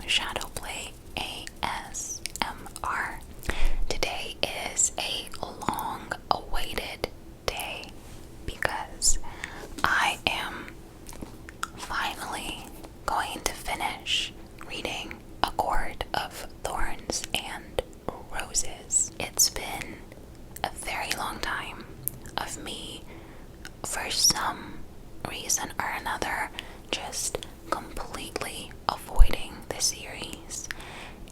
Shadowplay ASMR. Today is a long-awaited day because I am finally going to finish reading A Court of Thorns and Roses. It's been a very long time of me, for some reason or another, just completely avoiding the series.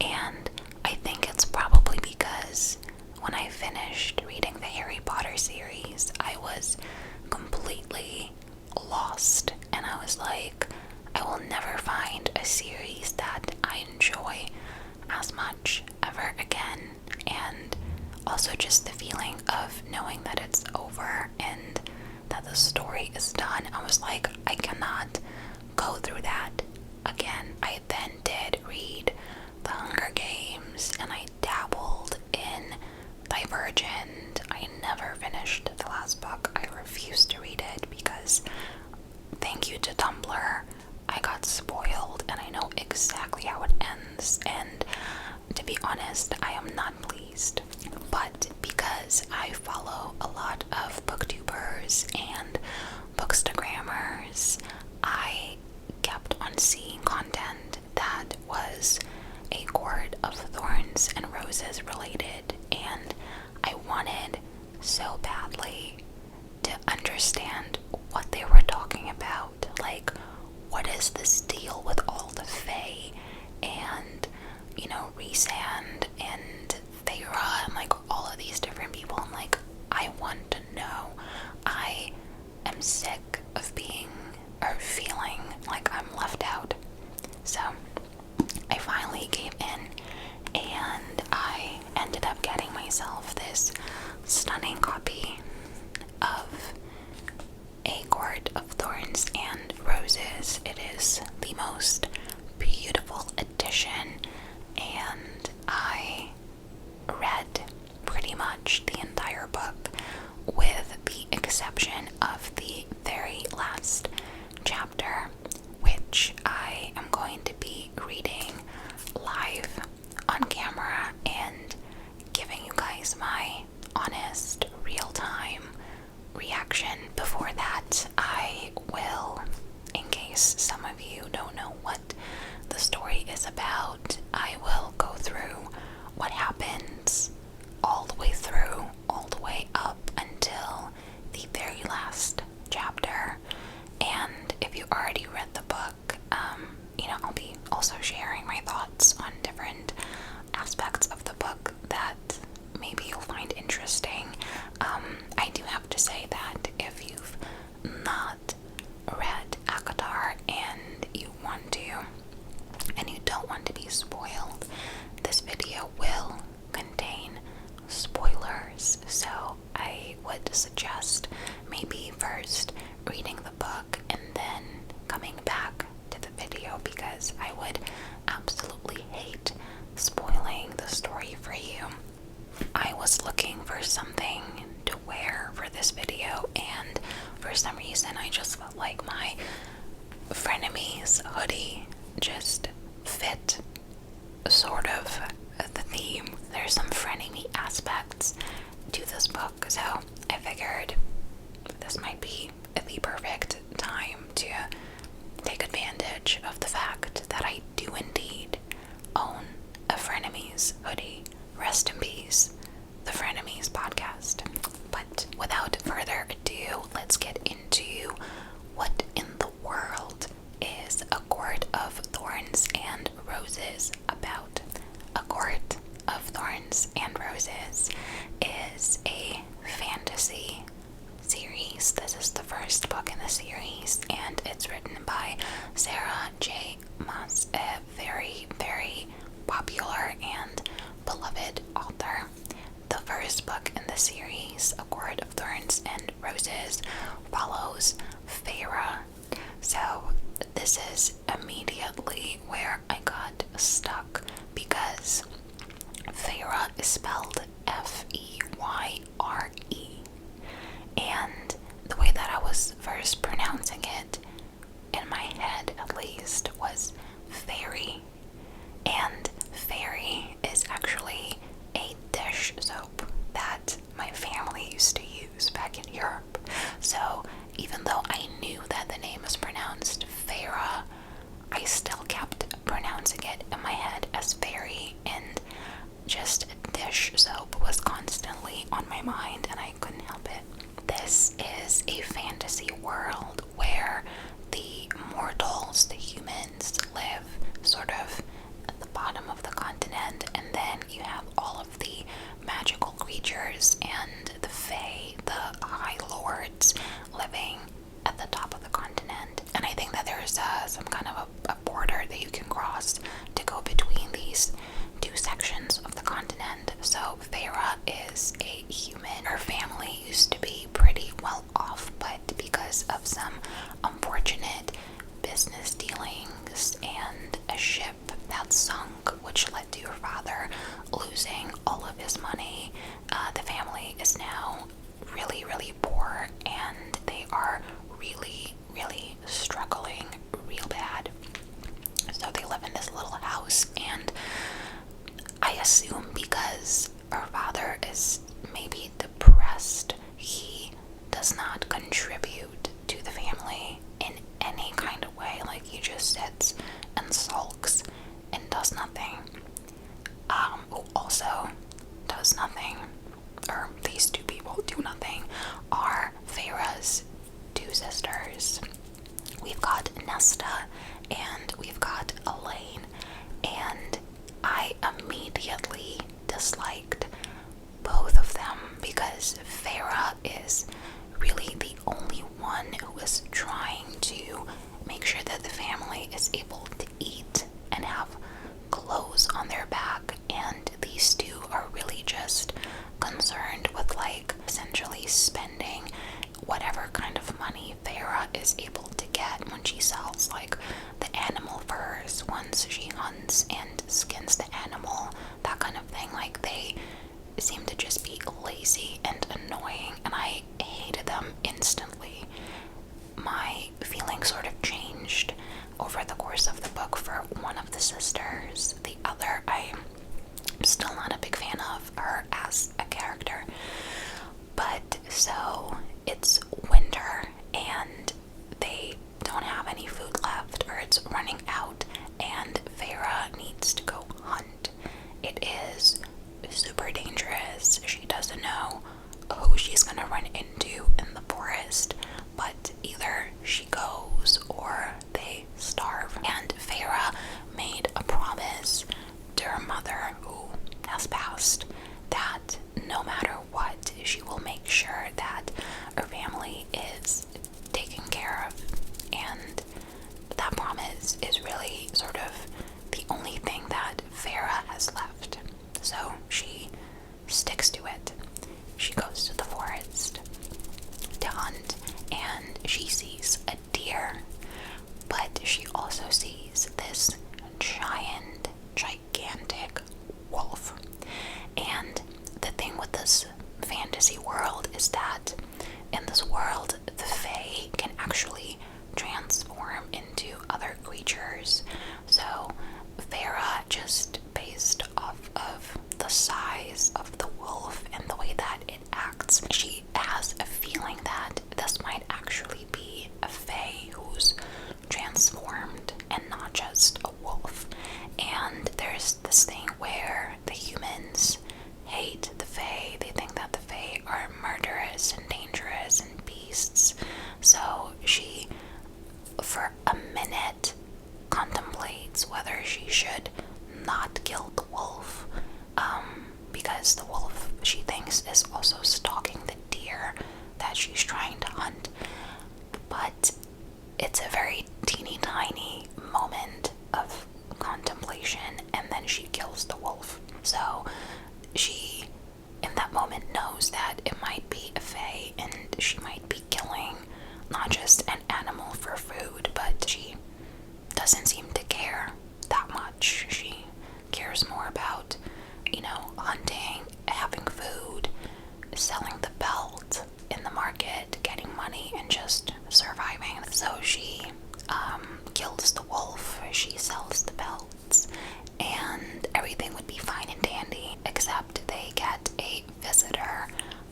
And I think it's probably because when I finished reading the Harry Potter series, I was completely lost, and I was like, I will never find a series that I enjoy as much ever again. And also just the feeling of knowing that it's over and that the story is done, I was like, I cannot go through that again. I then did read The Hunger Games, and I dabbled in Divergent. I never finished the last book. I refused to read it because, thank you to Tumblr, I got spoiled and I know exactly how it ends, and to be honest, I am not pleased. But because I follow a lot of booktubers and bookstagrammers, I kept on seeing content that was A Court of Thorns and Roses related, and I wanted so badly to understand what they were talking about. Like, what is this deal with all the Fae and, Rhysand and Thera and like all of these different people? I'm like, I want to know. I am sick of feeling like I'm left out. So I finally gave in, and I ended up getting myself this stunning copy of A Court of Thorns and Roses. It is the most beautiful edition, and I read pretty much the entire book with the exception of the very last chapter, which I am going to be reading live on camera and giving you guys my honest, real-time reaction. Before that, I will, in case some of you don't know what the story is about, I will go through what happens all the way through, all the way up until the very last chapter. And if you already read the book, I'll be also sharing my thoughts on different aspects of the book that maybe you'll find interesting. I do have to say that if you've not read ACOTAR and you want to, and you don't want to be spoiled, this video will contain spoilers. So I would suggest maybe first reading the book and then coming back to the video, because I would absolutely hate spoiling the story for you. I was looking for something to wear for this video, and for some reason I just felt like my frenemies hoodie just fit sort of the theme. There's some frenemy aspects to this book, so I figured this might be the perfect time to take advantage of the fact that I do indeed own a frenemies hoodie. Rest in peace, the Frenemies podcast. But without further ado, let's get into what in the world is A Court of Thorns and Roses about. A Court of Thorns and Roses is a fantasy series. This is the first book in the series, and it's written by Sarah J. Maas, a very, very popular and beloved author. The first book in the series, A Court of Thorns and Roses, follows Thera. So this is immediately where I got stuck, because Thera is spelled F-E-Y-R-E, and the way that I was first pronouncing it, in my head at least, was fairy. losing all of his money. The family is now really, really poor, and they are really, really struggling real bad. So they live in this little house, and I assume because our father is maybe depressed, he does not contribute to the family in any kind of way. Like, he just sits and sulks and does nothing. Who also does nothing, or these two people do nothing, are Farah's two sisters. We've got Nesta and we've got Elaine, and I immediately disliked both of them because Farah is really the only one who is trying to make sure that the family is able to eat and have clothes on their back, and these two are really just concerned with, like, essentially spending whatever kind of money Farah is able to get when she sells, like, the animal furs once she hunts and skins the animal, that kind of thing. Like, they seem to just be lazy and annoying, and I hated them instantly. My feelings sort of changed over the course of the book for one of the sisters. The other, I'm still not a big fan of her as a character. But so it's winter and they don't have any food left, or it's running out, and Farah needs to go hunt. It is super dangerous. She doesn't know who she's gonna run into in the forest, but either she goes or they starve. And Farah made a promise to her mother, who has passed, that no matter what, she will make sure that her family is taken care of. And that promise is really sort of the only thing that Farah has left. So she sticks to it. She goes to the forest to hunt, and she sees a deer, but she also sees this gigantic wolf. And the thing with this fantasy world is that in this world, the Fae can actually transform into other creatures. So Farah, just based off of the size of the wolf and the way that it acts, she has a feeling that this might actually be a Fae who's transformed and not just a wolf. And there's this thing where the humans hate the Fae. They think that the Fae are murderous and dangerous and beasts. So she, for a minute, contemplates whether she should not kill the wolf, because the wolf, she thinks, is also stalking the deer that she's trying to hunt. But it's a very teeny tiny moment of contemplation, and then she kills the wolf. So she, in that moment, knows that it might be a Fae, and she might be killing not just an animal for food, but she doesn't seem to care that much. She cares more about, hunting, having food, selling the belt in the market, getting money, and just surviving. So she kills the wolf, she sells the belts, and everything would be fine and dandy, except they get a visitor.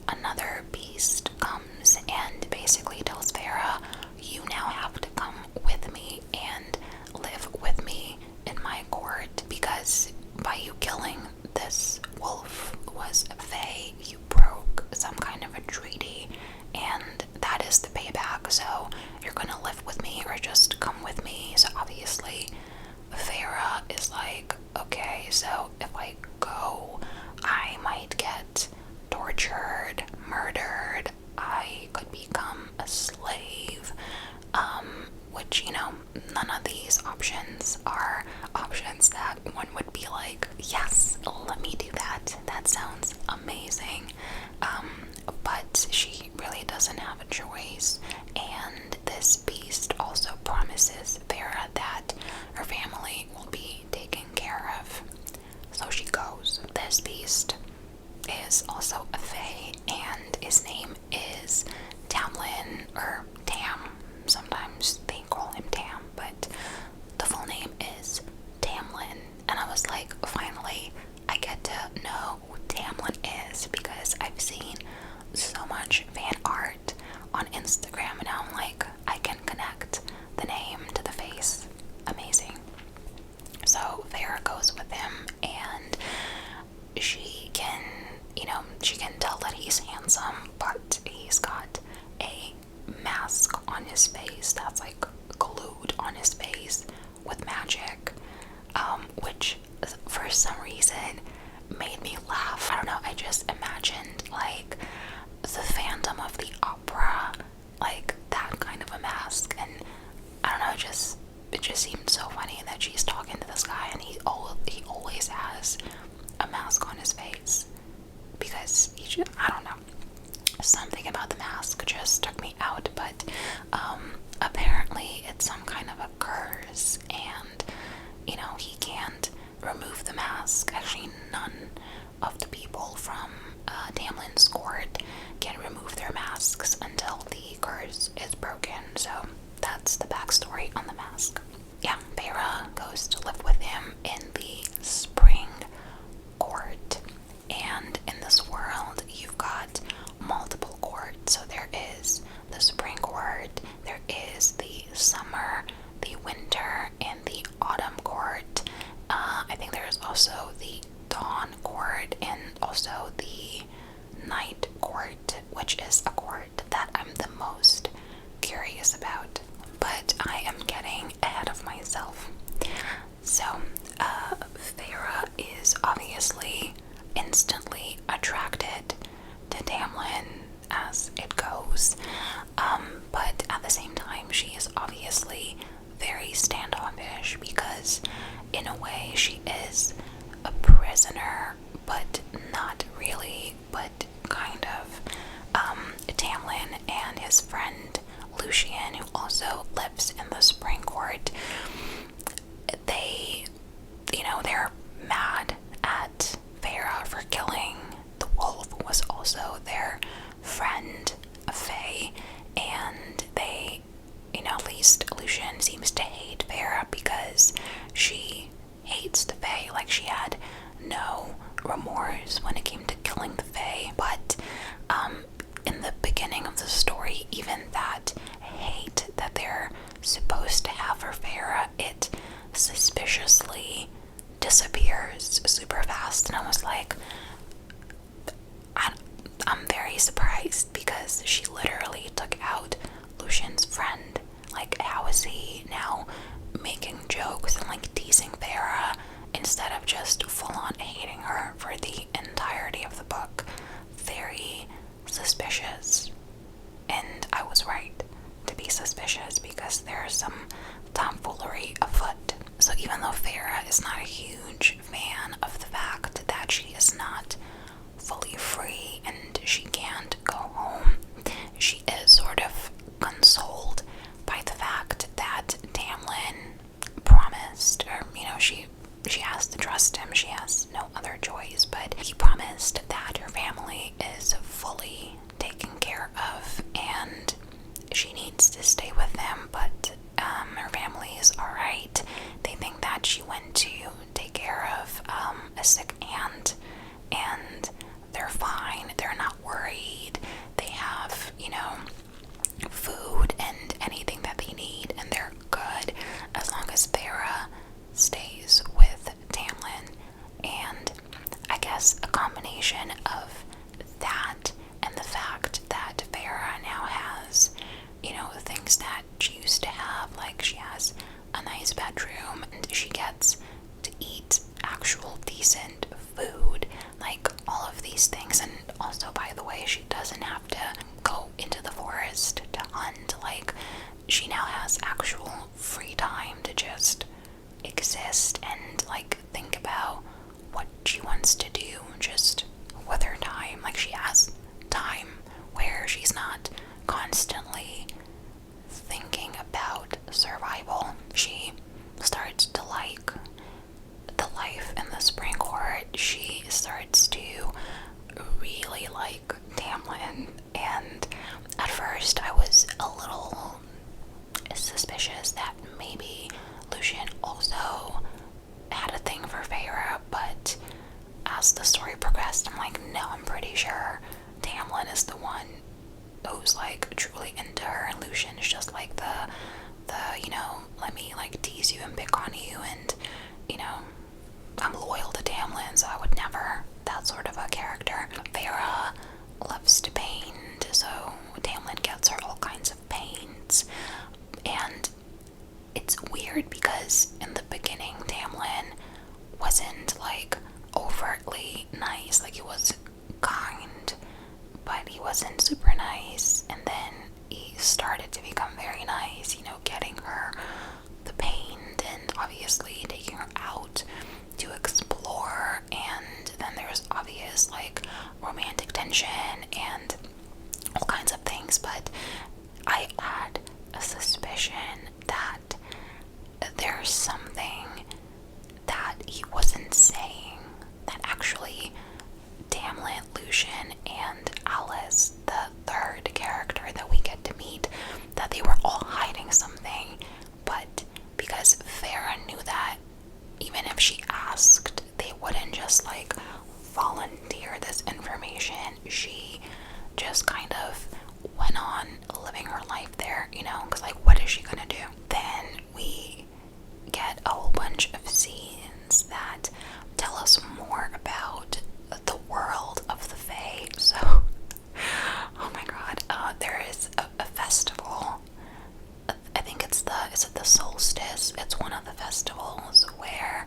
Another beast comes and basically tells Farah, you now have to come with me and live with me in my court, because by you killing this wolf who was a Fae, you broke some kind of a treaty, and that is the payback. So you're gonna live with me or just come with me. So obviously some reason made me laugh. I don't know, I just imagined like the Phantom of the Opera, like that kind of a mask, and I don't know, it just seemed so funny that she's talking to this guy and he always has a mask on his face because I don't know, something about the mask just took me out. But apparently it's some kind of a curse, and you know, he can't remove the mask. Actually, none of the people from Tamlin's court can remove their masks until the curse is broken. So that's the backstory on the mask. Yeah, Feyre goes to live with him in the spring court, and in this world you've got multiple courts. So there is the spring court, there is the summer, the winter, and the autumn court. I think there's also the dawn court and also the night court, which is a court that I'm the most curious about. But I am getting ahead of myself. So, Feyre is obviously instantly attracted to Tamlin, as it goes. But at the same time, she is obviously very standoffish because, in a way, she is a prisoner, but not really, but kind of. Tamlin and his friend Lucien, who also lives in the spring court, they're mad at Feyre for killing the wolf, who was also their friend, Faye, and they, at least Lucien seems to hate Feyre because she hates the Fae. Like, she had no remorse when it came to killing the Fae. But in the beginning of the story, even that hate that they're supposed to have for Feyre, it suspiciously disappears super fast. And I was like, I'm very surprised because she literally took out Lucien's friend. Like, how is he now making jokes and like teasing Feyre instead of just full-on hating her for the entirety of the book? Very suspicious. And I was right to be suspicious because there's some tomfoolery afoot. So even though Feyre is not a huge fan of the fact that she is not fully free and she can't go home, she is sort of consoled by the fact that Tamlin promised, or she has to trust him, she has no other choice, but he promised that her family is fully taken care of and she needs to stay with them. But her family is alright. They think that she went to take care of a sick aunt and they're fine, they're not worried, they have, food and anything that they need, and they're good as long as Feyre stays with Tamlin. And I guess a combination of that and the fact that Feyre now has, things that she used to have, like she has a nice bedroom and she gets to eat actual decent food, like all of these things. And also, by the way, she doesn't have to go into the forest to hunt. Like, she now has actual free time to just exist and like think about what she wants to do just with her time. Like, she has time where she's not constantly thinking about survival. She starts to like the life in the spring court. She starts to really like Tamlin, and at first I was a little suspicious that maybe Lucien also had a thing for Feyre, but as the story progressed, I'm like, no, I'm pretty sure Tamlin is the one who's like truly into her, and Lucien is just like the let me like tease you and pick on you, and I'm loyal to Tamlin, so I would never, that sort of a character. Feyre loves to paint, so Tamlin gets her all kinds of paints. And it's weird because in the beginning Tamlin wasn't like nice, like he was kind, but he wasn't super nice. And then he started to become very nice, you know, getting her the paint and obviously taking her out to explore. And then there's obvious like romantic tension and all kinds of things. But I had a suspicion that there's something that he wasn't saying, that actually Tamlin, Lucian, and Alice, the third character that we get to meet, that they were all hiding something. But because Farah knew that, even if she asked, they wouldn't just like volunteer this information. She just kind of went on living her life there, you know, because like, what is she gonna do? Then we get a whole bunch of scenes that tell us more about the world of the Fae. So, oh my god, there is a festival. I think is it the solstice? It's one of the festivals where,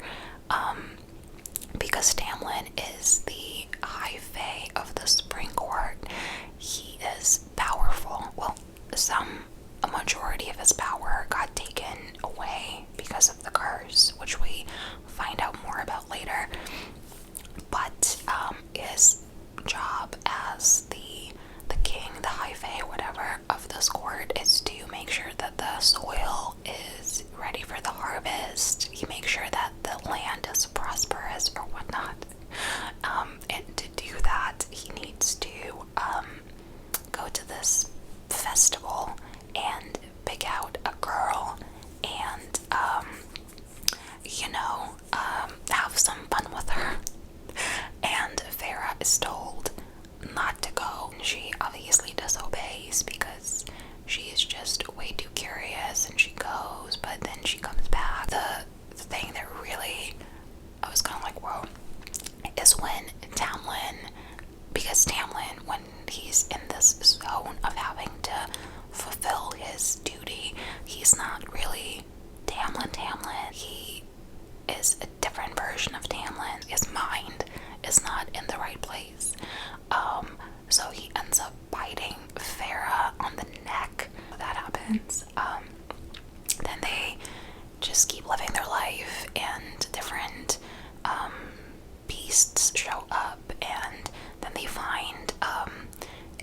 because Tamlin is the High Fae of the Spring Court, he is powerful. Well, a majority of his power got taken away because of the curse, which we find out more about later. But his job as the king, the High Fae, whatever, of this court is to make sure that the soil is ready for the harvest. He makes sure that the land is prosperous or whatnot. And to do that, he needs to go to this festival and pick out a girl and, have some fun with her. And Farah is told not to go. She obviously disobeys because she is just way too curious, and she goes, but then she comes back. The thing that really, I was kind of like, whoa, is when Tamlin, because Tamlin, when he's in this zone of having to fulfill his duty, he's not really Tamlin. He is a different version of Tamlin. His mind is not in the right place. So he ends up biting Farah on the neck. That happens. Then they just keep living their life, and different beasts show up, and then they find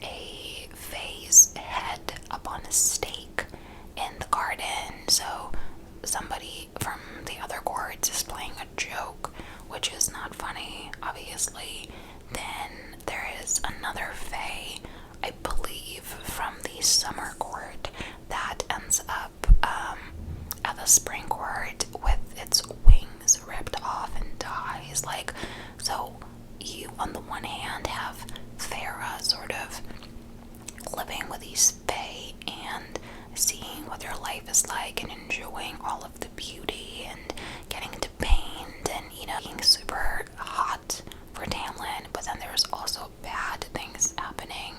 a Fae's head up on a stake in the garden. So somebody from the other courts is playing a joke, which is not funny, obviously. Then there is another Fae, I believe, from the summer court that ends up at the spring court with its wings ripped off and dies. Like, so you on the one hand have Farah sort of living with these Fae and seeing what their life is like and enjoying all of the beauty and getting to paint and, being super hot for Tamlin. But then there's also bad things happening.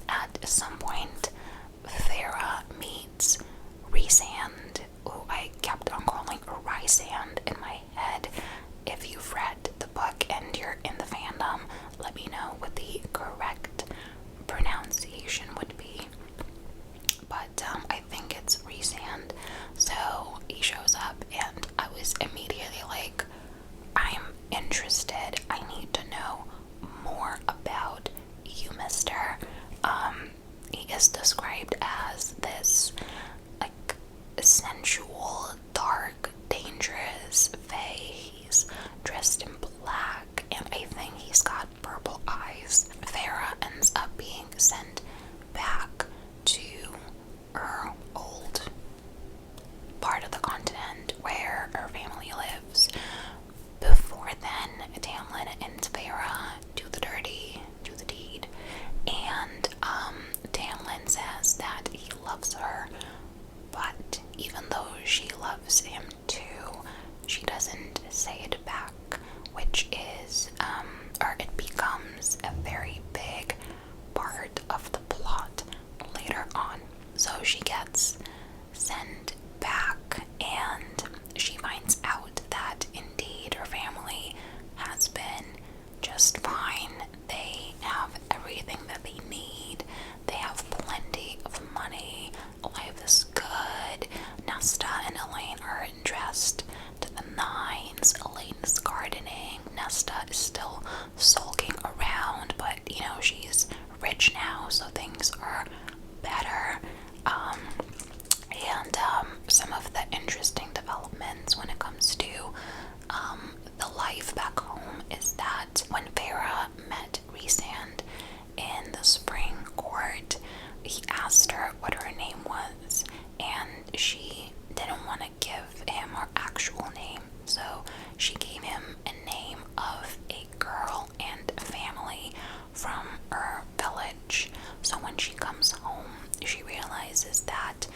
At some point, Farah meets Rhysand, who I kept on calling Rhysand in my head. If you've read the book and you're in the fandom, let me know what the correct pronunciation would be. But I think it's Rhysand. So he shows up, and I was immediately like, I'm interested. I need to know more about you, mister. He is described as this, like, sensual, dark, dangerous Fae. He's dressed in black, and I think he's got purple eyes. Farah ends up being sent back to her old part of the continent where her family lives. Before then, Tamlin and Farah do the dirty, do the deed, and Tamlin says that he loves her, but even though she loves him too, she doesn't say it back. Nesta is still sulking around, but you know, she's rich now, so things are better. And some of the interesting developments when it comes to the life back home is that when Farah met Rhysand in the spring court, he asked her what her name was, and she didn't want to give him her actual name, so she gave him a name of a girl and family from her village. So when she comes home, she realizes that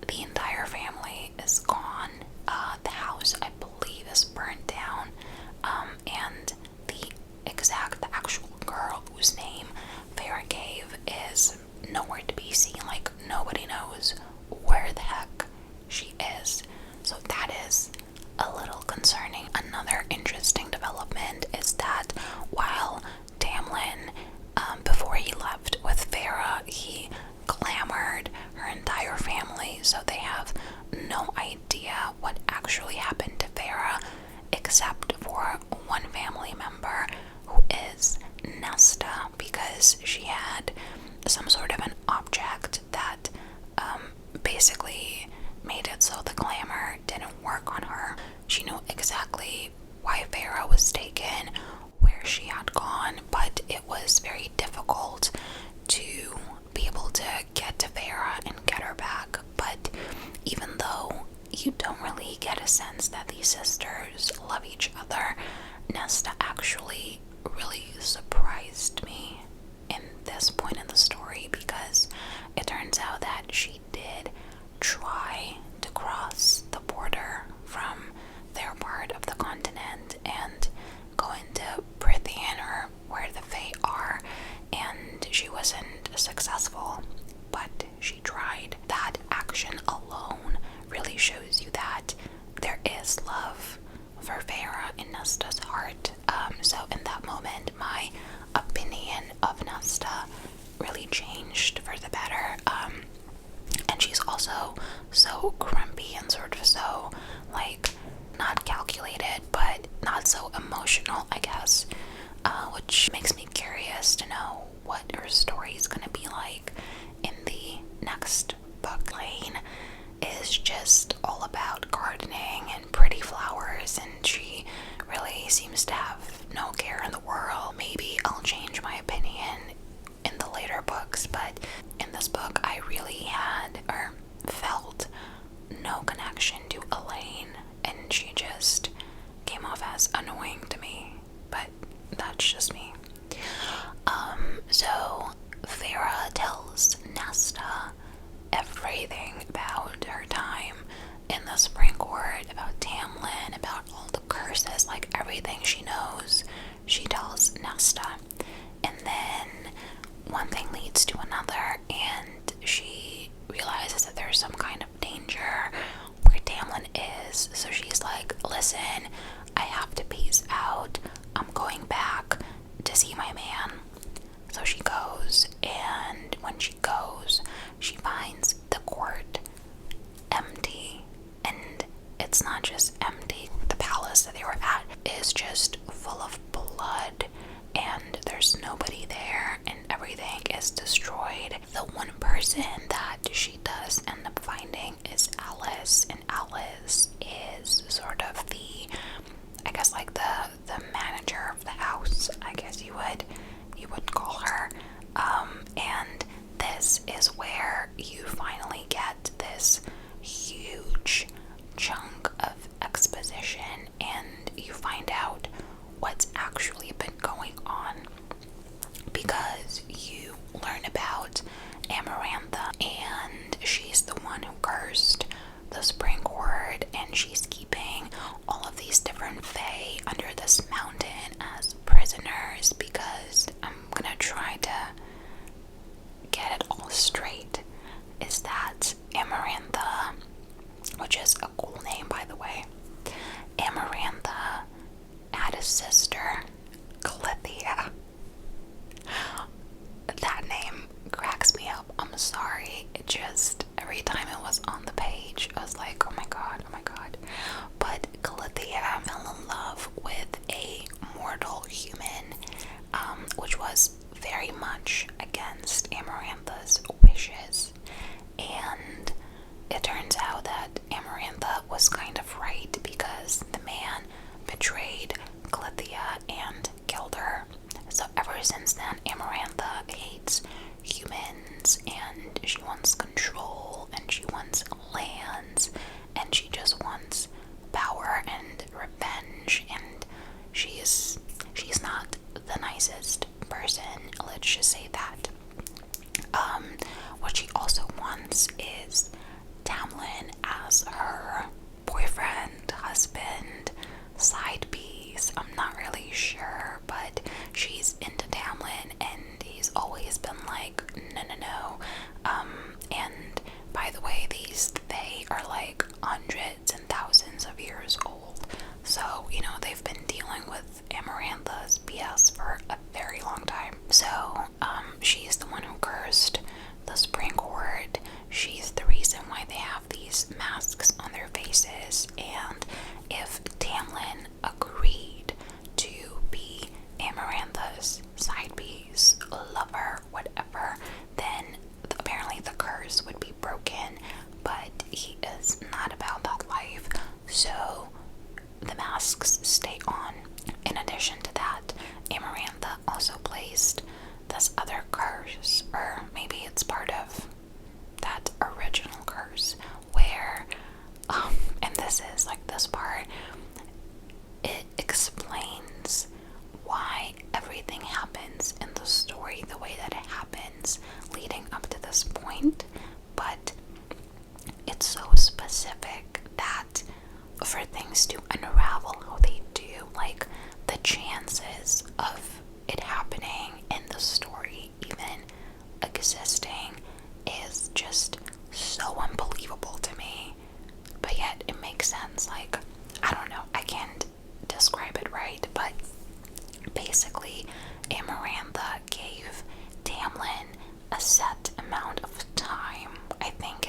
the entire family is gone. The house, I believe, is burnt down, and the actual girl whose name Farah gave is nowhere to be seen. Like, nobody knows where the heck she is. So that is a little concerning. Another interesting development is that while Tamlin, before he left with Farah, he glamored her entire family, so they have no idea what actually happened to Farah, except for one family member who is Nesta, because she had some sort of an object that basically made it so the glamour didn't work on her. She knew exactly why Farah was taken, where she had gone, but it was very difficult to be able to get to Farah and get her back. But even though you don't really get a sense that these sisters love each other, Nesta actually really surprised me in this point in the story, because it turns out that she did try to cross the border from their part of the continent and go into Prithian, or where the Fae are, and she wasn't successful, but she tried. That action alone really shows you that there is love for Farah in Nesta's heart. So in that moment, my opinion of Nesta really changed for the better. And she's also so grumpy and sort of so, like, not calculated, but not so emotional, I guess, which makes me curious to know what her story is going to be like in the next book. Lane is just all about gardening and pretty flowers, and she really seems to have no care in the world. Maybe I'll change my opinion in the later books, but in this book I really had, or felt, no connection to Elaine, and she just came off as annoying to me, but that's just me. So Farah tells Nesta everything about her time in the Spring Court, about Tamlin, about all the curses, like everything she knows, she tells Nesta. And then one thing leads to another, and she realizes that there's some kind of danger where Tamlin is, so she's like, listen, I have to peace out. I'm going back to see my man. So she goes, and when she goes, she finds the court empty. And it's not just empty, the palace that they were at is just full of blood, and there's nobody there, and everything is destroyed. The one person that she does end up finding is Alice, and Alice is sort of the, I guess, like the manager of the house, I guess you would call her. And this is where you finally get this huge chunk of exposition, and you find out what's actually been going on, because you learn about Amarantha, and she's the one who cursed the Spring Court, and she's keeping all she's not the nicest person, let's just say that. What she also wants is Tamlin as her boyfriend, husband, side piece. I'm not really sure, but she's into Tamlin, and he's always been like, no, no, no. And by the way, these Fae are like hundreds and thousands of years old. So, you know, they've been dealing with Amarantha's BS for a very long time. So, she's the one who cursed the Spring Court. She's the reason why they have these masks on their faces. And if Tamlin agreed to be Amarantha's side piece, lover, whatever, then apparently the curse would be broken. But he is not about that life, so the masks stay on. In addition to that, Amarantha also placed this other curse, or maybe it's part of that original curse, where, and this is like this part, it explains why everything happens in the story the way that it happens leading up to this point, but it's so specific that for things to unravel how they do, like the chances of it happening in the story even existing is just so unbelievable to me. But yet it makes sense. Like, I don't know, I can't describe it right, but basically Amarantha gave Tamlin a set amount of time. I think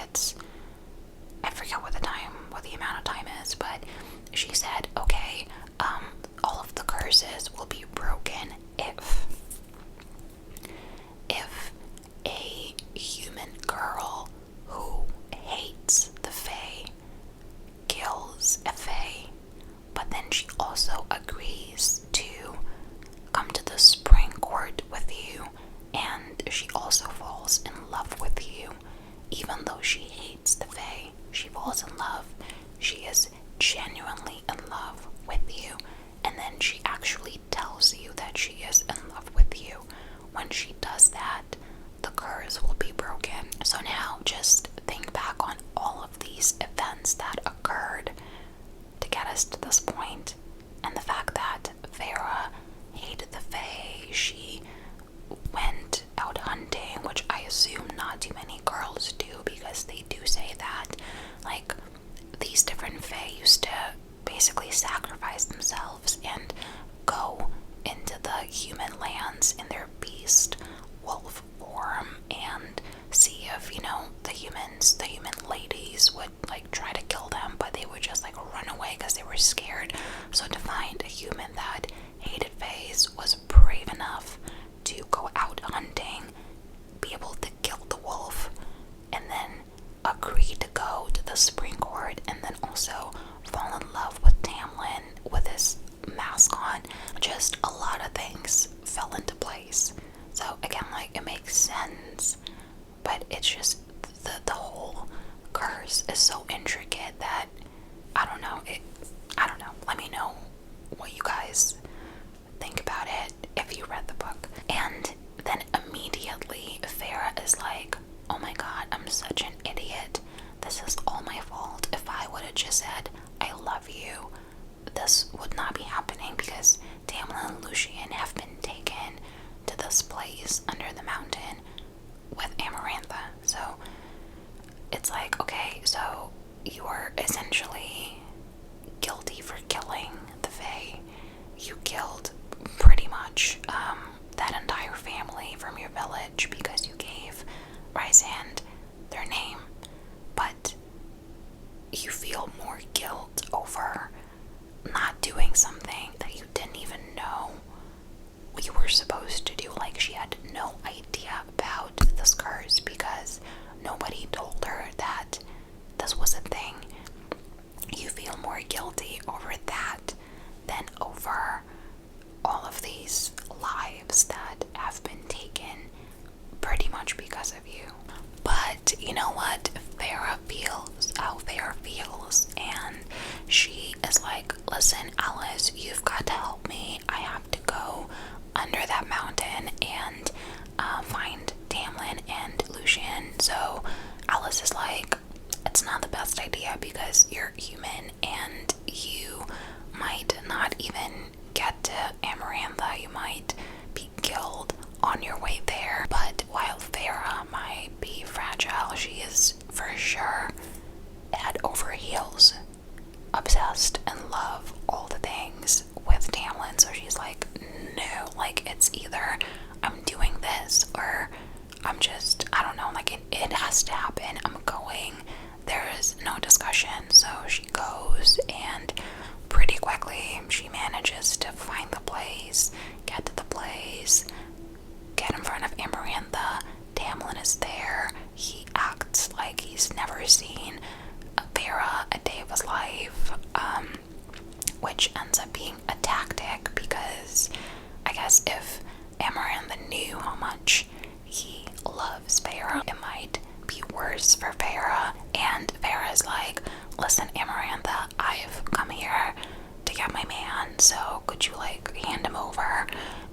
I forget what the amount of time is, but she said, okay, all of the curses will be broken if a human girl who hates the Fae kills a Fae, but then she also agrees to come to the Spring Court with you, and she also falls in love with you. Even though she hates the Fae, she falls in love. She is genuinely in love with you, and then she actually tells you that she is in love with you. When she does that, the curse will be broken. So now just think back on all of these events that occurred to get us to this point, and the fact that Vera hated the Fae. She went out hunting, which I assume not too many girls do, because they do say that, like, these different Fae used to basically sacrifice themselves and go into the human lands in their beast wolf form and see if, you know, the human ladies would like try to kill them, but they would just like run away because they were scared. So to find a human that hated Faes was brave enough to go out hunting, be able to kill the wolf, and then agree to go to the Spring Court, and then also fall in love with Tamlin with his mask on. Just a lot of things fell into place. So again, like, it makes sense, but it's just the whole curse is so intricate that I don't know. Let me know what you guys think about it if you read the book. And then immediately Farah is like, oh my god, I'm such an idiot. This is all my fault. If I would have just said, I love you, this would not be happening, because Tamlin and Lucian have been taken to this place under the mountain with Amarantha. So it's like, okay, so you are essentially guilty for killing the Fae. You killed pretty much that entire family from your village because you gave Rhysand their name, but you feel more guilt over not doing something that you didn't even know you were supposed to do. Like, she had no idea about this curse because nobody told her that this was a thing. You feel more guilty over that than over all of these lives that have been taken pretty much because of you. But you know what? Farah feels how Farah feels, and she is like, like, listen, Alice, you've got to help me. I have to go under that mountain and find Tamlin and Lucian. So Alice is like, it's not the best idea because you're human and you might not even get to Amarantha. You might be killed on your way there. But while Farah might be fragile, she is for sure head over heels obsessed and love all the things with Tamlin. So she's like, no, like, it's either I'm doing this or I'm just, I don't know, like, it has to happen. I'm going. There is no discussion. So she goes, and pretty quickly she manages to find the place, get to the place, get in front of Amarantha. Tamlin is there. He acts like he's never seen Farah a day of his life, which ends up being a tactic because I guess if Amarantha knew how much he loves Farah, it might be worse for Farah. And Farah's like, listen, Amarantha, I've come here to get my man, so could you like hand him over?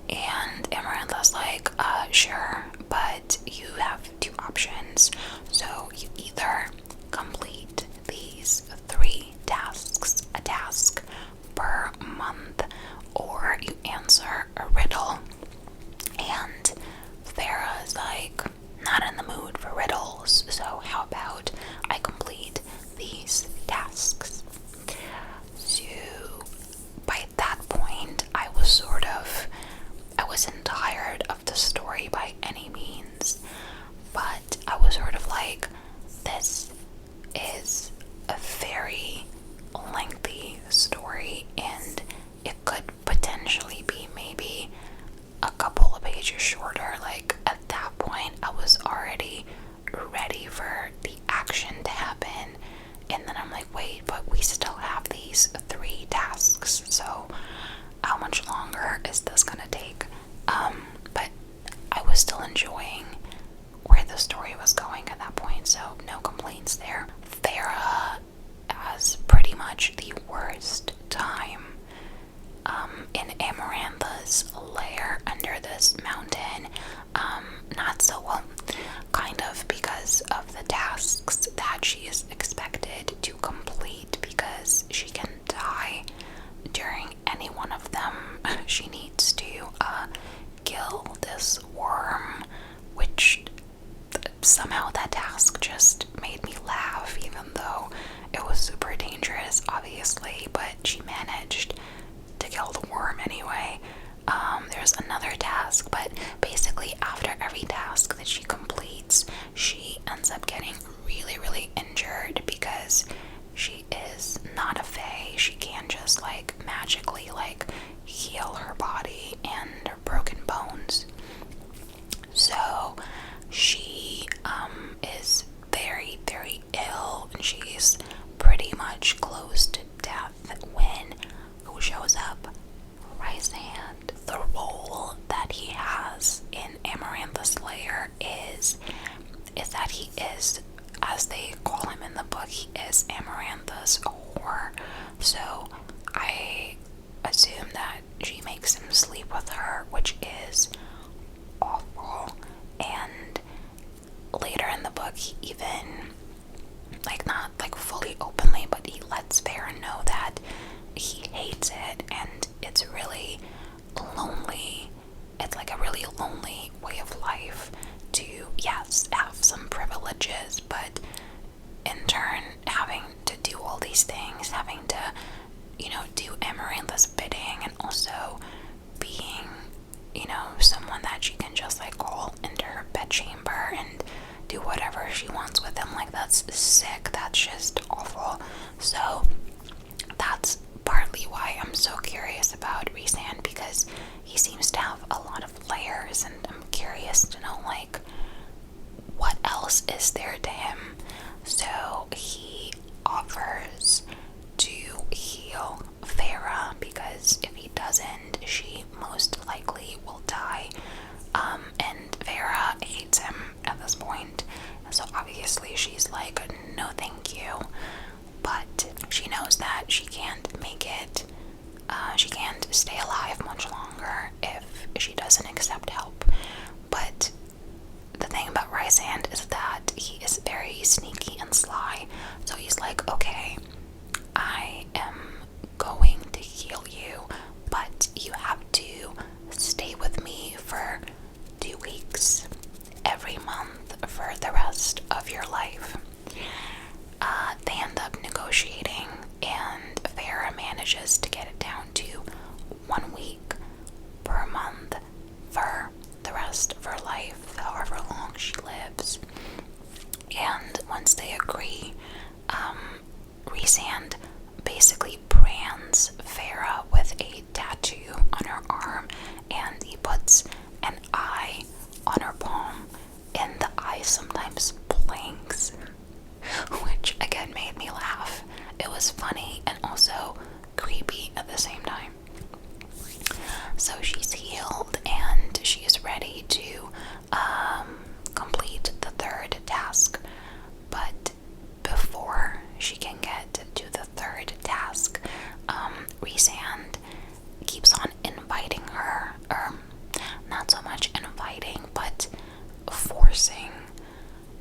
And Amarantha's like, sure, but you have two options. So you either complete these 3 tasks, a task per month, or you answer a riddle. And Farah's like, not in the mood for riddles, so how about I complete these tasks? So by that point, I wasn't tired of the story by any means, but I was sort of like, this is a very lengthy story and it could potentially be maybe a couple of pages shorter. Like, at that point I was already ready for the action to happen, and then I'm like, wait, but we still have these 3 tasks, so how much longer is this gonna take? But I was still enjoying where the story was going at that point, so no complaints there. Farah has pretty much the worst time in Amarantha's lair under this mountain. Not so well, kind of, because of the tasks that she is expected to complete, because she can die during any one of them. She needs to kill this worm, which somehow that task just made me laugh, even though it was super dangerous, obviously, but she managed to kill the worm anyway. There's another task, but basically after every task that she completes, she ends up getting really, really injured because she is not a fae. She can't just like magically like heal her body and her broken bones. So she is very, very ill, and she's pretty much close to death when who shows up? Rhysand. The role that he has in Amarantha's lair is that he is, as they call him in the book, he is Amarantha's whore. So I assume that she makes him sleep with her, which is awful. And later in the book, he even, like, not like fully openly, but he lets Farah know that he hates it, and it's really lonely. It's like a really lonely way of life to, yes, have some privileges, but in turn having to do all these things, having to, you know, do Amarantha's bidding, and also being, you know, someone that she can just like call into her bedchamber and do whatever she wants with him. Like, that's sick. That's just awful. So that's partly why I'm so curious about Rhysand, because he seems to have a lot of layers, and I'm curious to know, like, what else is there to him. So he offers to heal Farah, because if he doesn't, she most likely will die. And Farah hates him at this point, so obviously she's like, no thank you. But she knows that she can't make it stay alive much longer if she doesn't accept help. But the thing about Rhysand is that he is very sneaky and sly. So he's like, okay, I am going to heal you, but you have to stay with me for 2 weeks every month for the rest of your life. They end up negotiating, and Farah manages to get it down to 1 week per month for the rest of her life, however long she lives. And once they agree, Rhysand basically brands Farah with a tattoo on her arm, and he puts an eye on her palm, and the eye sometimes blinks, which again made me laugh. It was funny and also creepy at the same time. So she's healed and she's ready to complete the 3rd task. But before she can get to the 3rd task, Rhysand keeps on inviting her, or not so much inviting, but forcing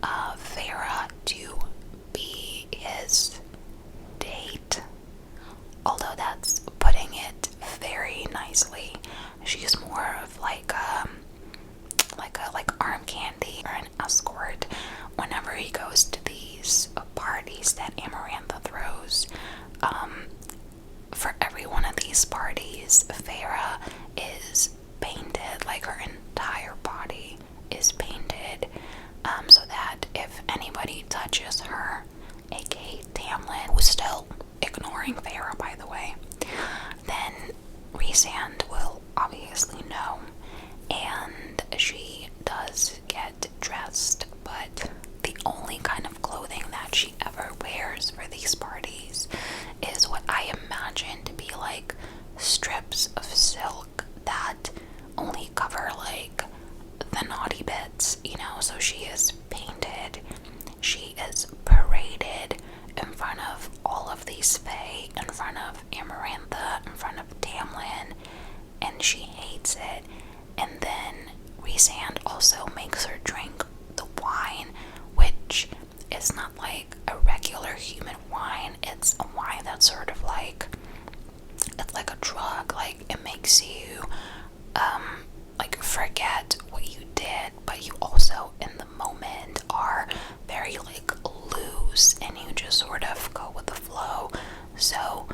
Farah to be his date. Although that's putting it very nicely. She's more of like arm candy or an escort whenever he goes to these parties that Amarantha throws. For every one of these parties, Farah is painted, like her entire body is painted, so that if anybody touches her, aka Tamlin, who's still ignoring Farah by the way, then Rhysand will obviously know. And she does get dressed, but the only kind of clothing that she ever wears for these parties is what I imagine to be like strips of silk that only cover like the naughty bits, you know. So she is painted, she is paraded in front of all of these fae, in front of Amarantha, in front of Tamlin, and she hates it. And then Rhysand also makes her drink the wine, which is not like a regular human wine. It's a wine that's sort of like, it's like a drug. Like, it makes you like forget what you did, but you also in the moment are very like loose and you just sort of go with the flow. So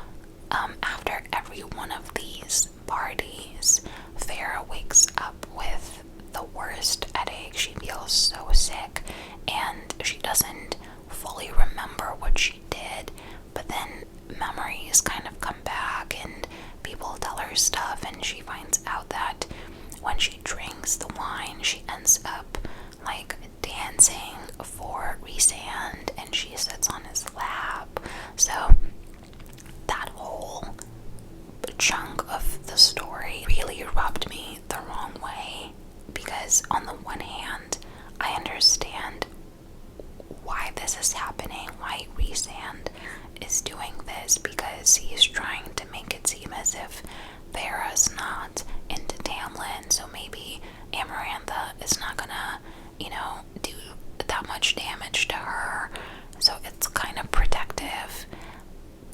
after every one of these parties, Farah wakes up with the worst headache. She feels so sick and she doesn't fully remember what she did, but then memories kind of come back and people tell her stuff, and she finds out that when she drinks the wine, she ends up like dancing for Rhysand and she sits on his lap. So that whole chunk of the story really rubbed me the wrong way, because on the one hand, I understand why this is happening, why Rhysand is doing this, because he's trying to make it seem as if Farah's not into Tamlin, so maybe Amarantha is not gonna, you know, do that much damage to her, so it's kind of protective,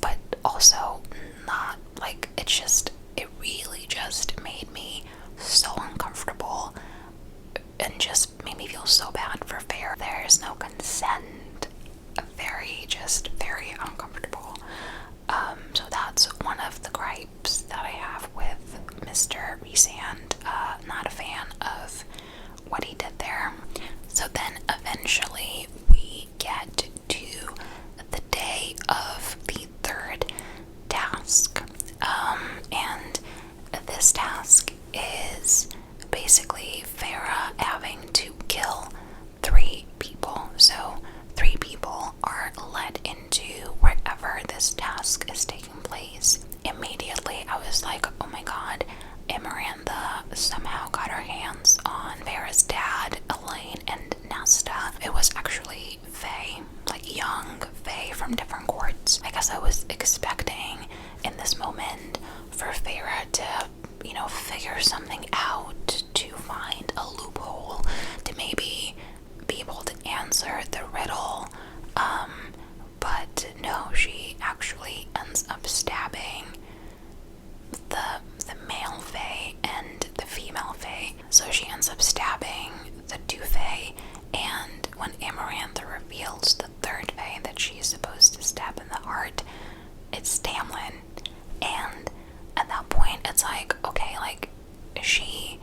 but also not, like, it really just made me so uncomfortable and just made me feel so bad for Farah. There's no consent. Very uncomfortable. So that's one of the gripes that I have with Mr. Rhysand. Not a fan of what he did there. So then eventually we get to the day of the 3rd task. And this task is basically Farah having to kill 3 people. So 3 people are led into wherever this task is taking place. Immediately I was like, oh my god, Amarantha somehow got her hands on Farah's dad, Elaine, and Nesta. It was actually fae, like young fae from different courts. I guess I was expecting in this moment for Feyre to, figure something out, to find a loophole, to maybe be able to answer the riddle. But no, she actually ends up stabbing the male Fae and the female Fae. So she ends up stabbing the two Fae, and when Amarantha reveals the third Fae that she's supposed to stab in the heart, it's Tamlin. And at that point, it's like, okay, like, she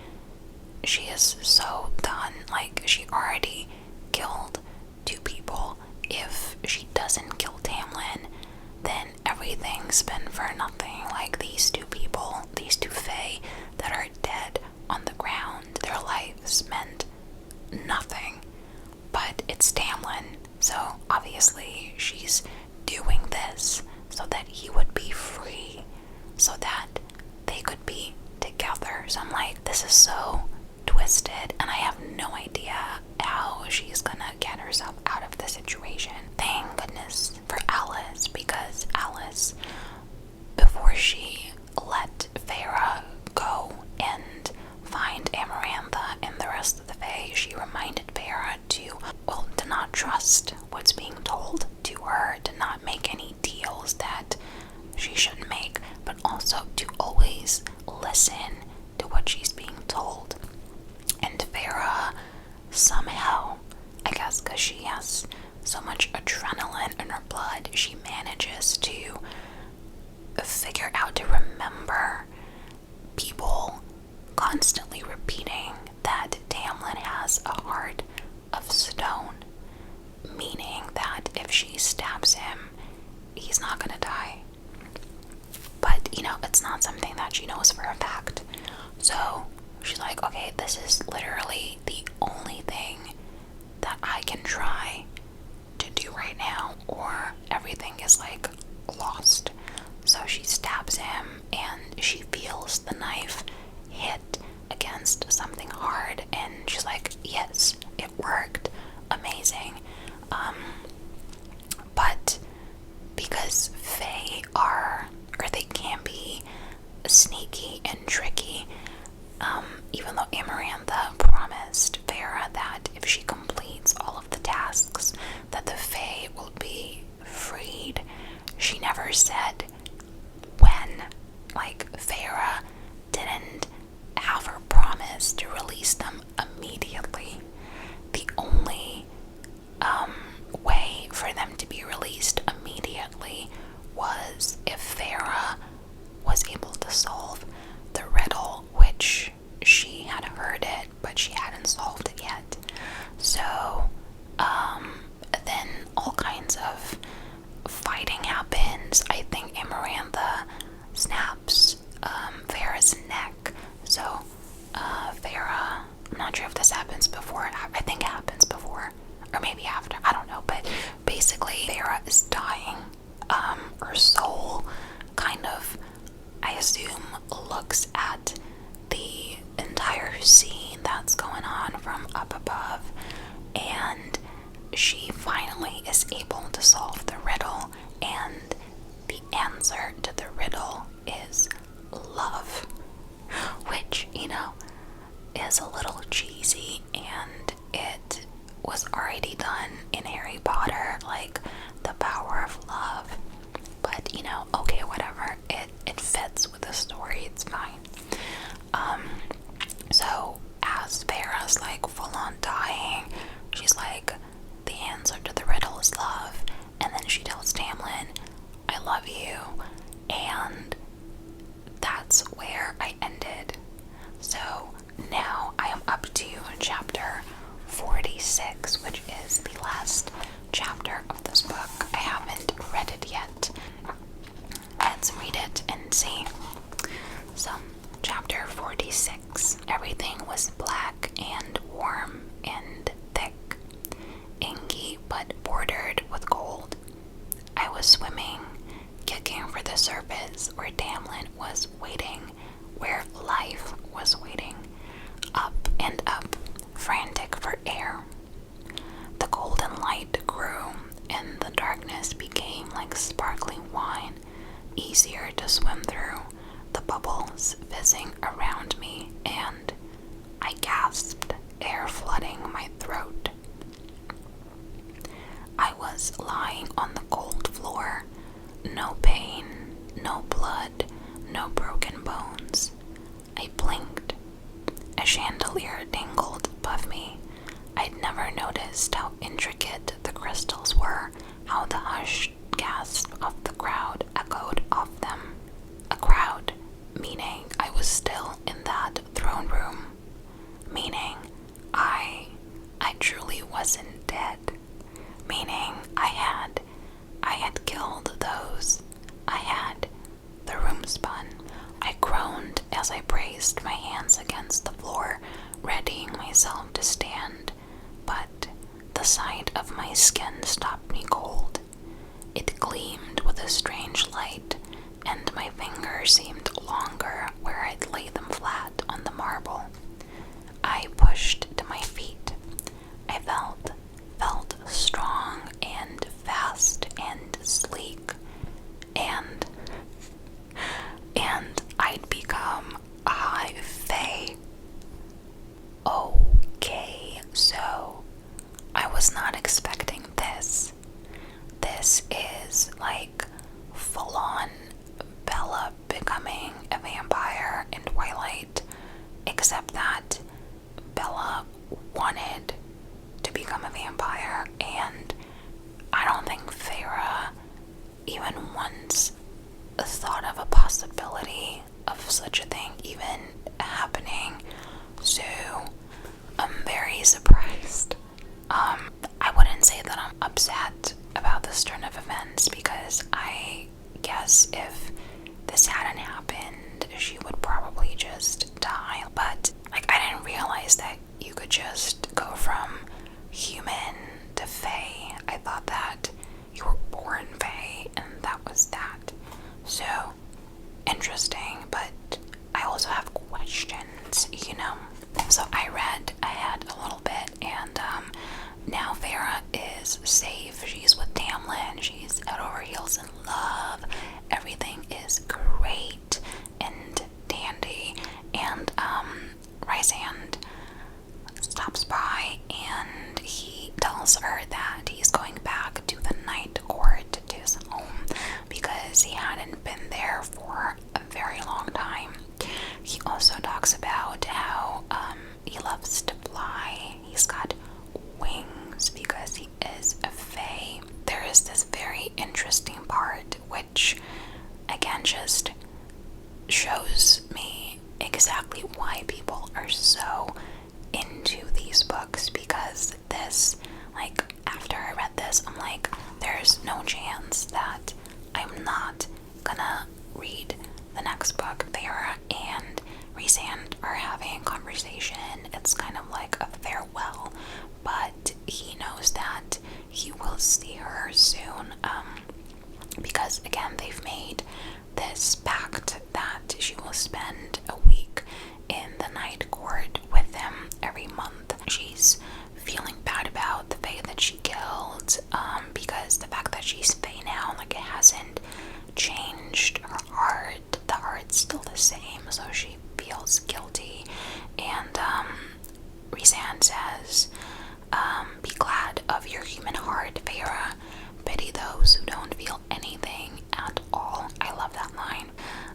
is so done. Like, she already killed two people. If she doesn't kill Tamlin, then everything's been for nothing. Like, these two people, these two Fae that are dead on the ground, their lives meant nothing. But it's Tamlin, so obviously she's doing this so that he would be free, so that they could be together. So I'm like, this is so twisted, and I have no idea how she's gonna get herself out of the situation. Thank goodness for Alice, because Alice, before she let Feyre go and find Amarantha and the rest of the Fae, she reminded Feyre to not trust what's being told to her, to not make any deals that she shouldn't make, but also to always listen to what she's being told. And Feyre, somehow, I guess because she has so much adrenaline in her blood, she manages to figure out to remember people constantly repeating that Tamlin has a heart of stone, meaning that if she stabs him, he's not gonna die. But, it's not something that she knows for a fact. So she's like, okay, this is literally the only thing that I can try to do right now, or everything is like lost. So she stabs him, and she feels the knife hit against something hard, and she's like, yes, it worked, amazing. But because Fae they can be sneaky and tricky, even though Amarantha promised Feyre that if she completes all of the tasks that the Fae will be freed, she never said when. Like, Feyre didn't have her promise to release them immediately. The only way for them to be released immediately was if Feyre was able to solve the riddle, which she had heard it, but she hadn't solved it yet. So, then all kinds of fighting happens. I think Amarantha snaps Feyre's neck. So, Feyre, I'm not sure if this happens before. I think it happens before, or maybe after. I don't know. But basically, Feyre is dying. Her soul kind of, I assume, looks at the entire scene that's going on from up above, and she finally is able to solve the riddle, and the answer to the riddle is love, which, is a little cheesy, and it was already done in Harry Potter, like the power of love. But, okay, whatever. It fits with the story, it's fine. So as Feyre's like full on dying, she's like, the answer to the riddle is love, and then she tells Tamlin, I love you, and that's where I ended. So now I am up to chapter 46, which is the last chapter of this book. I haven't read it yet. Let's read it and see. So, chapter 46. Everything was black and warm and thick, inky but bordered with gold. I was swimming, kicking for the surface where Tamlin was waiting, where life was waiting, up and up, frantic for air. The golden light grew, and the darkness became like sparkling wine, easier to swim through. The was fizzing around me, and I gasped, air flooding my throat. I was lying on the cold floor. No pain, no blood, no broken bones. I blinked. A chandelier dangled above me. I'd never noticed how intricate the crystals were, how the hushed gasp of the crowd echoed off them. A crowd, meaning I was still in that throne room. Meaning I truly wasn't dead. Meaning I had killed those. The room spun. I groaned as I braced my hands against the floor, readying myself to stand, but the sight of my skin stopped me cold. It gleamed with a strange light, and my fingers seemed longer where I'd lay them flat on the marble. I pushed to my feet. I felt strong and fast and sleek, and I'd become a high fae. Okay, so I was not expecting this. This is like full-on Bella becoming a vampire in Twilight, except that Bella wanted to become a vampire, and I don't think Feyre even once thought of a possibility of such a thing even happening. So I'm very surprised. I wouldn't say that I'm upset about this turn of events, because I guess if this hadn't happened, she would probably just die. But like, I didn't realize that you could just go from human to fae. I thought that you were born fae and that was that. So interesting, but I also have questions, you know. So I read ahead a little bit, and now Feyre is safe. She's with Tamlin. She's head over heels in love. Everything is great and dandy. And Rhysand stops by, and he tells her that he's going back to the Night Court, to his home, because he hadn't been there for a very long time. He also talks about how he loves to fly. He's got wings because he is a fae. There is this very interesting part which again just shows me exactly why people are so into these books, because this, like, after I read this, I'm like, there's no chance that I'm not gonna read the next book. Feyre and Rhysand are having a conversation. It's kind of like a farewell, but he knows that he will see her soon, because again, they've made this pact that she will spend a week in the Night Court with him every month. She's feeling bad about the fae that she killed, because the fact that she's fae now, like, it hasn't changed her heart. The heart's still the same, so she feels guilty. And Rhysand says, be glad of your human heart, Feyre. Pity those who don't feel anything at all. I love that line.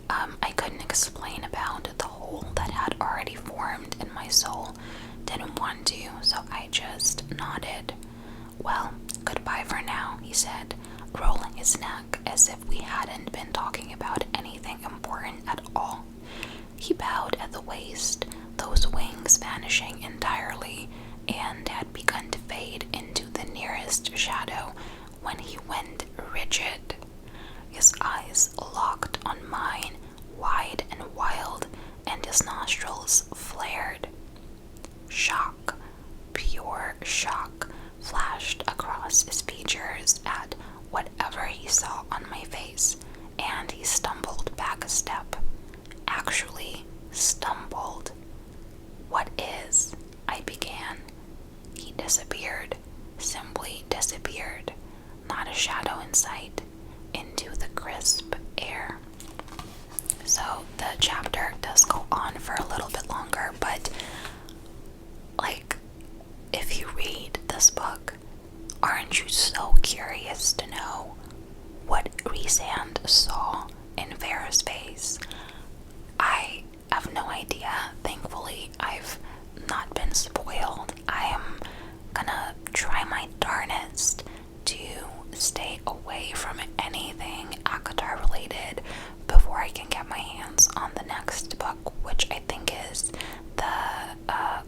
I couldn't explain about the hole that had already formed in my soul. Didn't want to, so I just nodded. Well, goodbye for now, he said, rolling his neck as if we hadn't been talking about anything important at all. He bowed at the waist, those wings vanishing entirely, and had begun to fade into the nearest shadow when he went rigid. His eyes locked on mine, wide and wild, and his nostrils flared. Shock, pure shock, flashed across his features at whatever he saw on my face, and he stumbled back a step. Actually stumbled. What is? I began. He disappeared, simply disappeared, not a shadow in sight, into the crisp air. so the chapter does go on for a little bit longer, but like, if you read this book, aren't you so curious to know what Rhysand saw in Vera's face? I have no idea. Thankfully, I've not been spoiled. I am gonna try my darnest to stay away from anything ACOTAR related before I can get my hands on the next book, which I think is the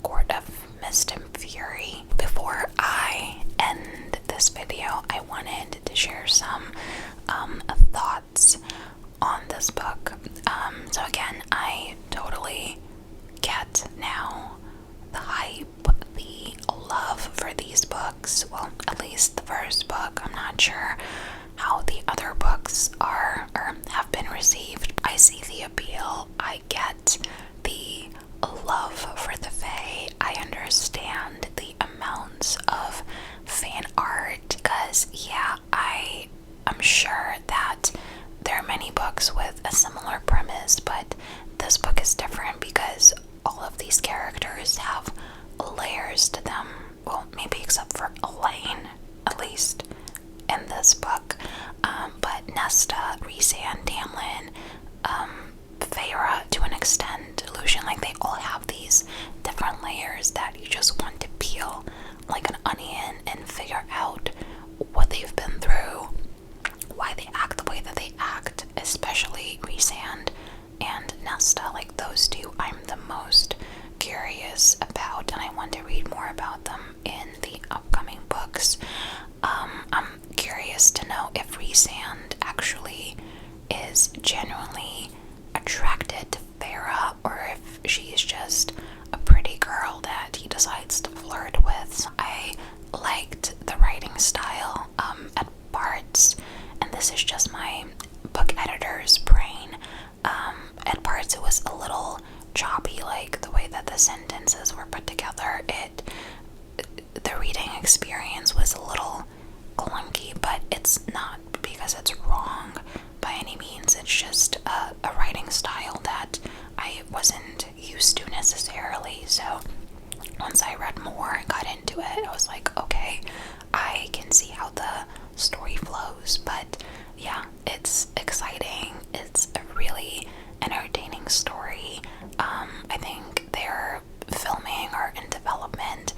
Court of Mist and Fury. Before I end this video, I wanted to share some thoughts on this book. So again, I totally get now the hype, the love for these books. Well, at least the first book. I'm not sure how the other books are or have been received. I see the appeal. I get the love for the Fae. I understand the amounts of fan art because, yeah, I'm sure that there are many books with a similar premise, but this book is different because all of these characters have layers to them. Well, maybe except for Elaine, at least in this book. But Nesta, Rhysand, Tamlin, Feyre to an extent, Lucian, like they all have these different layers that you just want to peel like an onion and figure out what they've been through, why they act the way that they act, especially Rhysand and Nesta. Like those two I'm the most curious about, and I want to read more about them in the upcoming books. I'm curious to know if Rhysand actually is genuinely attracted to Feyre, or if she's just a pretty girl that he decides to flirt with. I liked the writing style at parts, and this is just my book editor's brain. At parts it was a little choppy, like the way that the sentences were put together. The reading experience was a little clunky, but it's not because it's wrong by any means. It's just a writing style that I wasn't used to necessarily. So once I read more and got into it, I was like, okay, I can see how the story flows. But yeah, it's exciting. It's a really entertaining story. I think they're filming or in development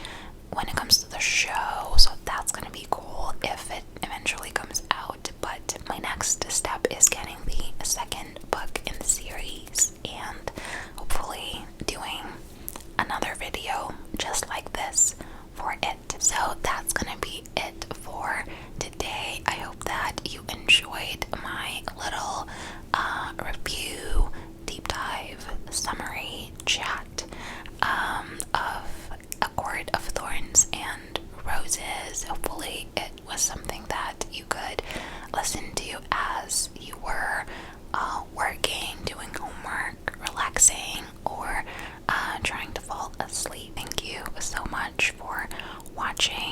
when it comes to the show, so that's gonna be cool if it eventually comes out. But my next step is getting the second book in the series and hopefully doing another video just like this for it. So that's gonna be it for today. I hope that you enjoyed my little review, deep dive, summary chat of A Court of Thorns and Roses. Hopefully it was something that you could listen to as you were working, doing homework, relaxing, or trying to fall asleep. Thank you so much for watching.